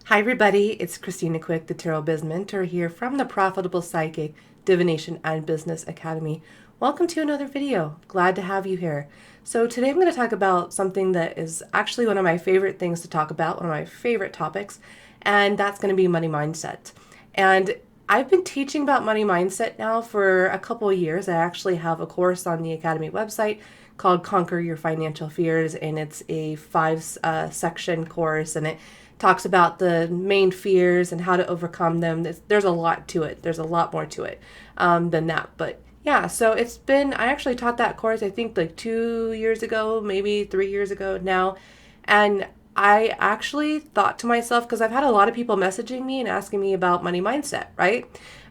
Hi everybody, it's Christina Quick, the Tarot Biz Mentor here from the Profitable Psychic Divination and Business Academy. Welcome to another video. Glad to have you here. So today I'm going to talk about something that is actually one of my favorite things to talk about, one of my favorite topics, and that's going to be money mindset. And I've been teaching about money mindset now for a couple of years. I actually have a course on the Academy website called Conquer Your Financial Fears, and it's a 5 section course, and it talks about the main fears and how to overcome them. There's a lot to it. There's a lot more to it than that. But yeah, so I actually taught that course, I think like 2 years ago, maybe 3 years ago now. And I actually thought to myself, because I've had a lot of people messaging me and asking me about money mindset, right?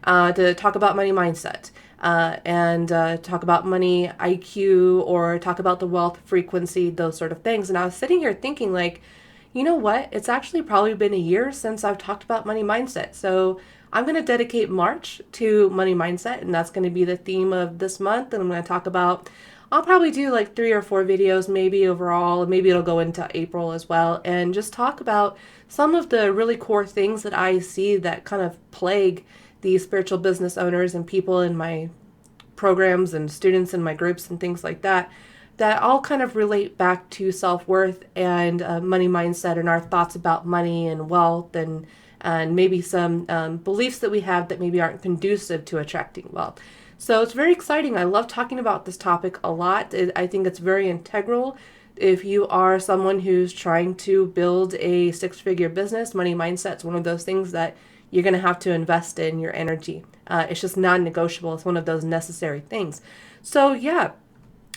To talk about money mindset. And talk about money IQ or talk about the wealth frequency, those sort of things. And I was sitting here thinking like, you know what? It's actually probably been a year since I've talked about money mindset. So I'm going to dedicate March to money mindset, and that's going to be the theme of this month. And I'm going to talk about, I'll probably do like 3 or 4 videos maybe overall. Maybe it'll go into April as well, and just talk about some of the really core things that I see that kind of plague the spiritual business owners and people in my programs and students in my groups and things like that all kind of relate back to self-worth and money mindset and our thoughts about money and wealth and maybe some beliefs that we have that maybe aren't conducive to attracting wealth. So it's very exciting. I love talking about this topic a lot. I think it's very integral. If you are someone who's trying to build a 6-figure business, money mindset's one of those things that you're going to have to invest in your energy. It's just non-negotiable. It's one of those necessary things. So yeah,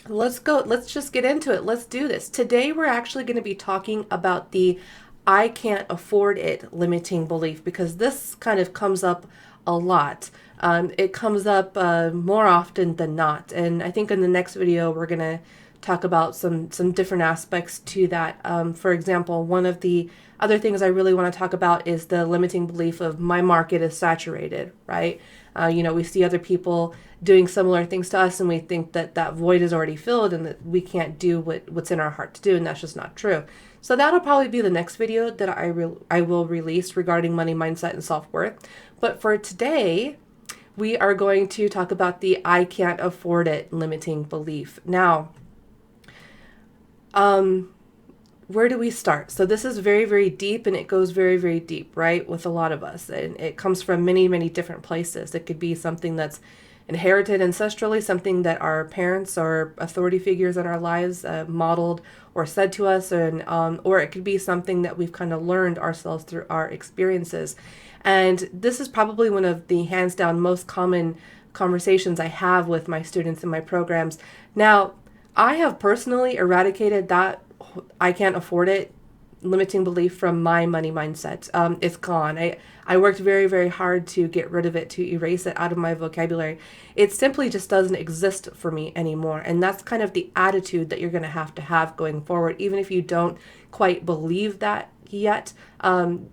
let's go. Let's just get into it. Let's do this. Today, we're actually going to be talking about the I can't afford it limiting belief, because this kind of comes up a lot. It comes up more often than not. And I think in the next video, we're going to talk about some different aspects to that. For example, one of the other things I really want to talk about is the limiting belief of my market is saturated, right? We see other people doing similar things to us, and we think that that void is already filled and that we can't do what's in our heart to do, and that's just not true. So that'll probably be the next video that I will release regarding money mindset and self-worth. But for today, we are going to talk about the I can't afford it limiting belief. Now, where do we start? So this is very, very deep, and it goes very, very deep, right? With a lot of us, and it comes from many, many different places. It could be something that's inherited ancestrally, something that our parents or authority figures in our lives modeled or said to us, and or it could be something that we've kind of learned ourselves through our experiences. And this is probably one of the hands down most common conversations I have with my students in my programs. Now, I have personally eradicated that I can't afford it limiting belief from my money mindset. It's gone. I worked very, very hard to get rid of it, to erase it out of my vocabulary. It simply just doesn't exist for me anymore. And that's kind of the attitude that you're going to have going forward. Even if you don't quite believe that yet,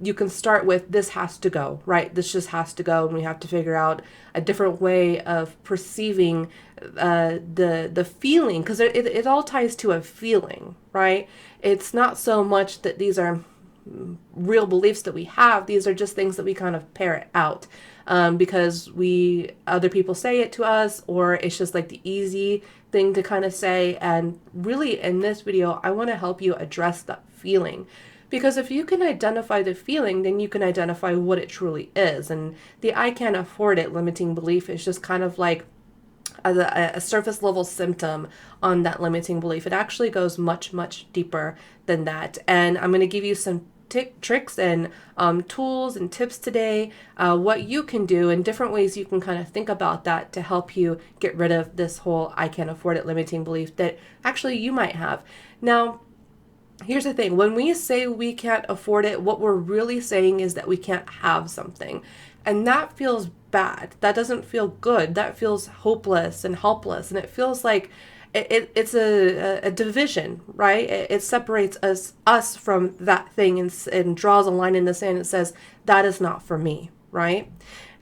you can start with, this has to go, right? This just has to go. And we have to figure out a different way of perceiving the feeling, because it all ties to a feeling, right? It's not so much that these are real beliefs that we have. These are just things that we kind of parrot out because other people say it to us, or it's just like the easy thing to kind of say. And really, in this video, I want to help you address that feeling. Because if you can identify the feeling, then you can identify what it truly is. And the I can't afford it limiting belief is just kind of like a surface level symptom on that limiting belief. It actually goes much, much deeper than that. And I'm going to give you some tricks and tools and tips today, what you can do and different ways you can kind of think about that to help you get rid of this whole I can't afford it limiting belief that actually you might have. Now, here's the thing. When we say we can't afford it, what we're really saying is that we can't have something. And that feels bad. That doesn't feel good. That feels hopeless and helpless. And it feels like it's a division, right? It separates us from that thing and draws a line in the sand and says, that is not for me, right?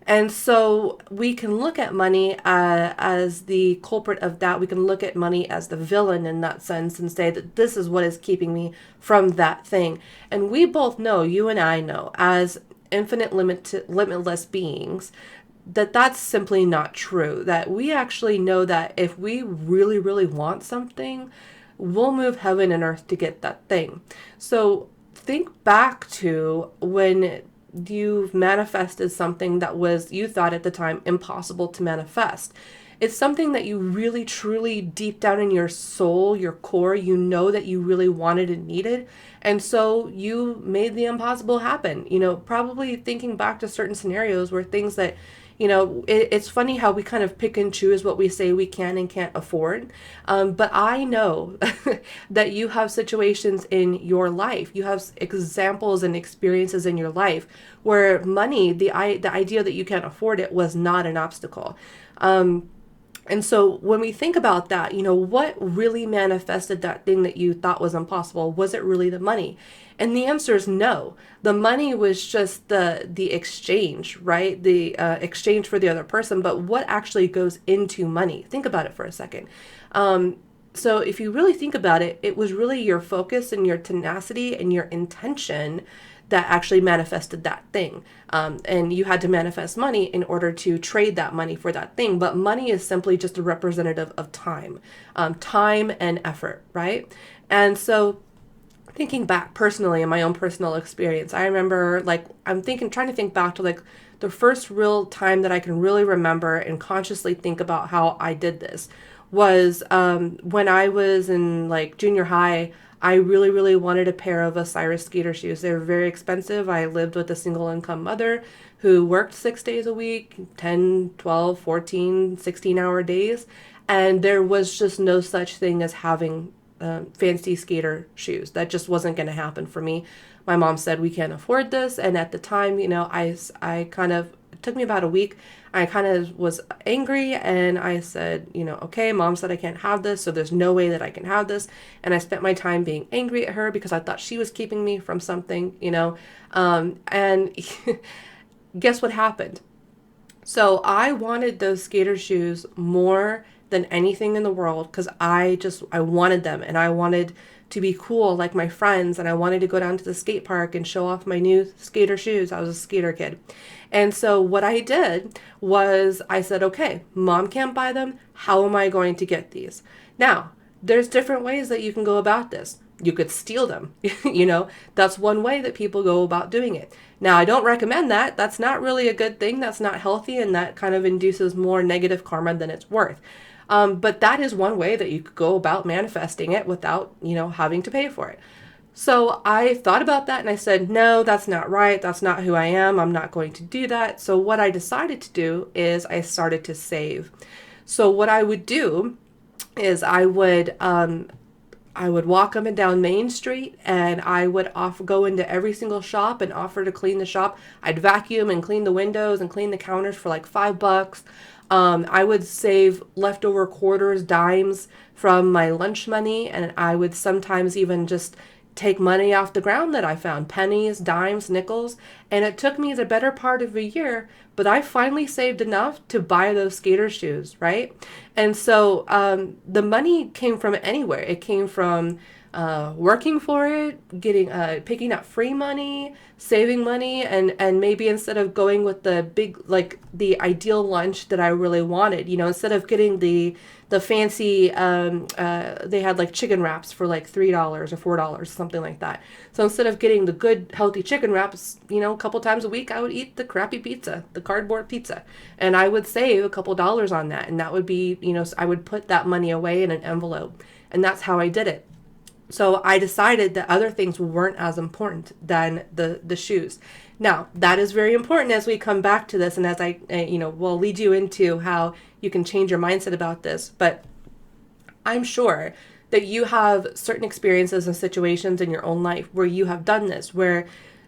And so we can look at money as the culprit of that. We can look at money as the villain in that sense and say that this is what is keeping me from that thing. And we both know, you and I know, as limitless beings, that that's simply not true. That we actually know that if we really, really want something, we'll move heaven and earth to get that thing. So think back to when you've manifested something that was, you thought at the time, impossible to manifest. It's something that you really, truly, deep down in your soul, your core, you know that you really wanted and needed. And so you made the impossible happen. Probably thinking back to certain scenarios where things that, it's funny how we kind of pick and choose what we say we can and can't afford. But I know that you have situations in your life. You have examples and experiences in your life where money, the idea that you can't afford it, was not an obstacle. And so when we think about that, what really manifested that thing that you thought was impossible? Was it really the money? And the answer is no. The money was just the exchange, right? The exchange for the other person. But what actually goes into money? Think about it for a second. So if you really think about it, it was really your focus and your tenacity and your intention that actually manifested that thing. And you had to manifest money in order to trade that money for that thing. But money is simply just a representative of time, time and effort, right? And so thinking back personally in my own personal experience, I remember trying to think back to the first real time that I can really remember and consciously think about how I did this was when I was in junior high. I really, really wanted a pair of Osiris skater shoes. They were very expensive. I lived with a single income mother who worked 6 days a week, 10, 12, 14, 16-hour days. And there was just no such thing as having fancy skater shoes. That just wasn't going to happen for me. My mom said, we can't afford this. And at the time, I kind of, it took me about a week. I kind of was angry and I said, okay, mom said I can't have this, so there's no way that I can have this. And I spent my time being angry at her because I thought she was keeping me from something, and guess what happened? So I wanted those skater shoes more than anything in the world because I wanted them and I wanted to be cool like my friends, and I wanted to go down to the skate park and show off my new skater shoes. I was a skater kid. And so what I did was I said, okay, mom can't buy them. How am I going to get these? Now, there's different ways that you can go about this. You could steal them. That's one way that people go about doing it. Now, I don't recommend that. That's not really a good thing. That's not healthy, and that kind of induces more negative karma than it's worth. But that is one way that you could go about manifesting it without, having to pay for it. So I thought about that and I said, no, that's not right. That's not who I am. I'm not going to do that. So what I decided to do is I started to save. So what I would do is I would walk up and down Main Street and I would go into every single shop and offer to clean the shop. I'd vacuum and clean the windows and clean the counters for like $5. I would save leftover quarters, dimes from my lunch money, and I would sometimes even just take money off the ground that I found, pennies, dimes, nickels, and it took me the better part of a year, but I finally saved enough to buy those skater shoes, right? And so the money came from anywhere. It came from working for it, picking up free money, saving money, and maybe instead of going with the big, the ideal lunch that I really wanted, instead of getting the fancy, they had chicken wraps for $3 or $4, something like that. So instead of getting the good, healthy chicken wraps, a couple times a week, I would eat the crappy pizza, the cardboard pizza, and I would save a couple dollars on that. And that would be, I would put that money away in an envelope, and that's how I did it. So I decided that other things weren't as important than the shoes. Now, that is very important as we come back to this, and as I, will lead you into how you can change your mindset about this. But I'm sure that you have certain experiences and situations in your own life where you have done this, where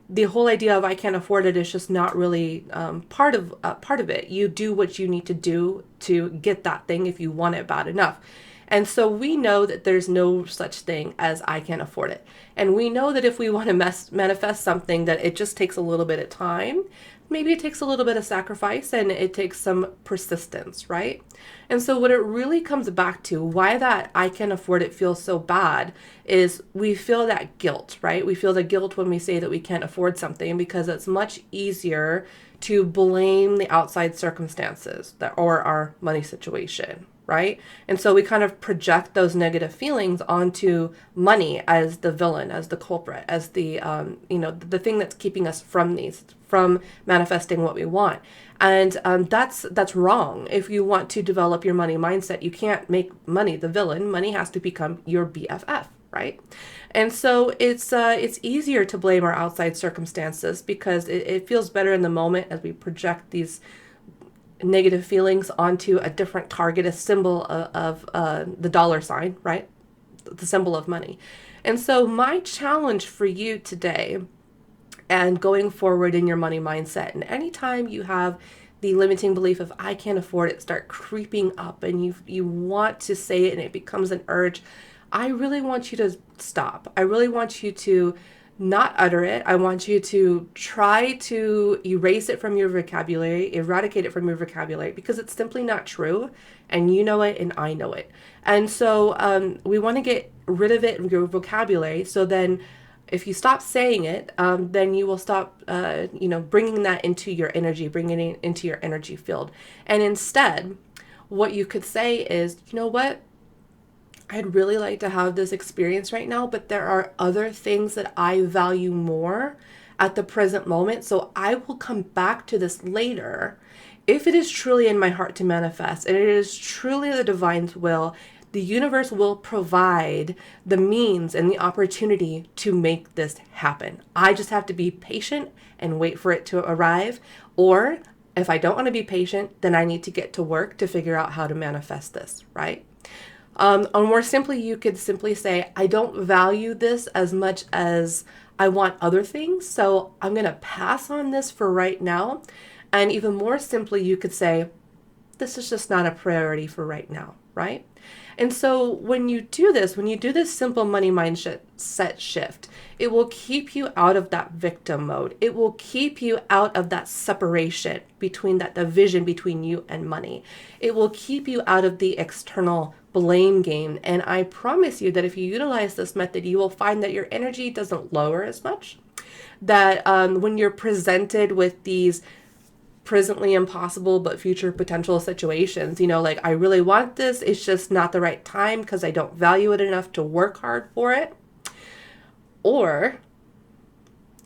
the whole idea of I can't afford it is just not really part of it. You do what you need to do to get that thing if you want it bad enough. And so we know that there's no such thing as I can't afford it. And we know that if we want to manifest something, that it just takes a little bit of time. maybe it takes a little bit of sacrifice and it takes some persistence, right? And so what it really comes back to, why that I can afford it feels so bad, is we feel that guilt, right? We feel the guilt when we say that we can't afford something because it's much easier to blame the outside circumstances that or our money situation, right? And so we kind of project those negative feelings onto money as the villain, as the culprit, as the the thing that's keeping us from manifesting what we want. And that's wrong. If you want to develop your money mindset, you can't make money the villain. Money has to become your BFF, right? And so it's easier to blame our outside circumstances because it feels better in the moment as we project these negative feelings onto a different target, a symbol of the dollar sign, right? The symbol of money. And so my challenge for you today and going forward in your money mindset, and anytime you have the limiting belief of I can't afford it start creeping up and you want to say it and it becomes an urge, I really want you to stop. I really want you to not utter it. I want you to try to erase it from your vocabulary, eradicate it from your vocabulary, because it's simply not true. And you know it and I know it. And so we want to get rid of it in your vocabulary. So then if you stop saying it, then you will stop, bringing that into your energy, bringing it into your energy field. And instead, what you could say is, you know what? I'd really like to have this experience right now, but there are other things that I value more at the present moment. So I will come back to this later. If it is truly in my heart to manifest, and it is truly the divine's will, the universe will provide the means and the opportunity to make this happen. I just have to be patient and wait for it to arrive. Or if I don't want to be patient, then I need to get to work to figure out how to manifest this, right? Or more simply, you could simply say, I don't value this as much as I want other things, so I'm going to pass on this for right now. And even more simply, you could say, this is just not a priority for right now, right? And so when you do this simple money mindset shift, it will keep you out of that victim mode. It will keep you out of that separation between that division between you and money. It will keep you out of the external blame game. And I promise you that if you utilize this method, you will find that your energy doesn't lower as much. That when you're presented with these presently impossible but future potential situations, like I really want this, it's just not the right time because I don't value it enough to work hard for it, or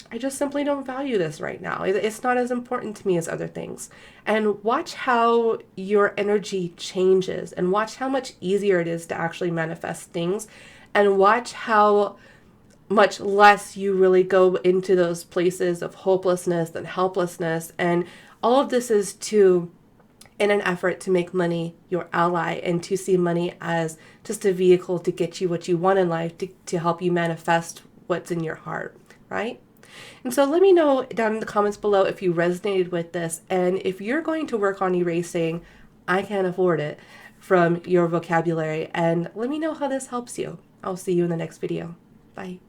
I just simply don't value this right now. It's not as important to me as other things. And watch how your energy changes and watch how much easier it is to actually manifest things, and watch how much less you really go into those places of hopelessness and helplessness. And all of this is in an effort to make money your ally and to see money as just a vehicle to get you what you want in life, to help you manifest what's in your heart, right? And so let me know down in the comments below if you resonated with this, and if you're going to work on erasing I can't afford it from your vocabulary, and let me know how this helps you. I'll see you in the next video. Bye.